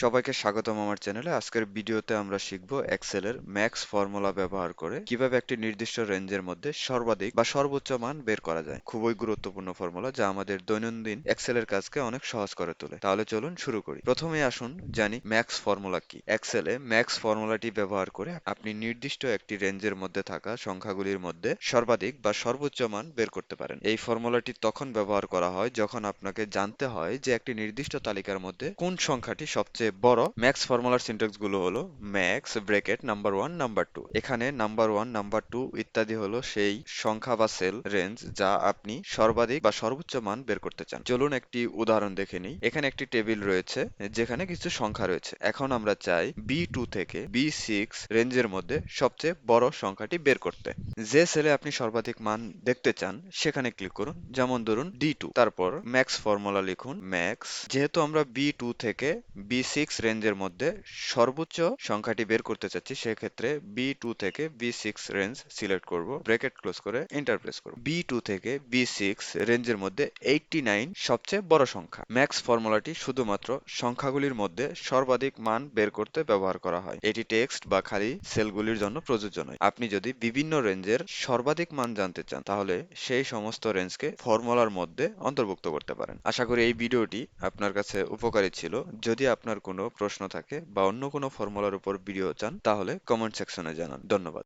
সবাইকে স্বাগতম আমার চ্যানেলে। আজকের ভিডিওতে আমরা শিখব এক্সেলের ম্যাক্স ফর্মুলা ব্যবহার করে কিভাবে একটি নির্দিষ্ট রেঞ্জের মধ্যে সর্বাধিক বা সর্বোচ্চ মান বের করা যায়। খুবই গুরুত্বপূর্ণ ফর্মুলা যা আমাদের দৈনন্দিন এক্সেলের কাজকে অনেক সহজ করে তোলে। তাহলে চলুন শুরু করি। প্রথমে আসুন জানি ম্যাক্স ফর্মুলা কি। এক্সেলে ম্যাক্স ফর্মুলাটি ব্যবহার করে আপনি নির্দিষ্ট একটি রেঞ্জের মধ্যে থাকা সংখ্যাগুলির মধ্যে সর্বাধিক বা সর্বোচ্চ মান বের করতে পারেন। এই ফর্মুলাটি তখন ব্যবহার করা হয় যখন আপনাকে জানতে হয় যে একটি নির্দিষ্ট তালিকার মধ্যে কোন সংখ্যাটি সবচেয়ে বড়। ম্যাক্স ফর্মুলার সিনট্যাক্স গুলো হলো max bracket number one number two. এখানে নাম্বার ওয়ান নাম্বার টু ইত্যাদি হলো সেই সংখ্যা বা সেল রেঞ্জ যা আপনি সর্বাধিক বা সর্বোচ্চ মান বের করতে চান। চলুন একটি উদাহরণ দেখে নিই। এখানে একটি টেবিল রয়েছে যেখানে কিছু সংখ্যা রয়েছে। এখন আমরা চাই B2 থেকে B6 রেঞ্জের মধ্যে সবচেয়ে বড় সংখ্যাটি বের করতে। যে সেলে আপনি সর্বাধিক মান দেখতে চান সেখানে ক্লিক করুন, যেমন ধরুন D2। তারপর ম্যাক্স ফর্মুলা লিখুন ম্যাক্স। যেহেতু আমরা B2 থেকে B6 রেঞ্জের মধ্যে সর্বোচ্চ সংখ্যাটি বের করতে চাচ্ছি, সেক্ষেত্রে B2 থেকে B6 রেঞ্জ সিলেক্ট করব, ব্র্যাকেট ক্লোজ করে এন্টার প্রেস করব। B2 থেকে B6 রেঞ্জের মধ্যে 89 সবচেয়ে বড় সংখ্যা। ম্যাক্স ফর্মুলাটি শুধুমাত্র সংখ্যাগুলির মধ্যে সর্বাধিক মান বের করতে ব্যবহার করা হয়। এটি টেক্সট বা খালি সেলগুলির জন্য প্রযোজ্য নয়। আপনি যদি বিভিন্ন রেঞ্জের সর্বাধিক মান জানতে চান তাহলে সেই সমস্ত রেঞ্জকে ফর্মুলার মধ্যে অন্তর্ভুক্ত করতে পারেন। আশা করি এই ভিডিওটি আপনার কাছে উপকারী ছিল। যদি আপনার কোনো প্রশ্ন থাকে বা অন্য কোনো ফর্মুলার উপর ভিডিও চান তাহলে কমেন্ট সেকশনে জানান। ধন্যবাদ।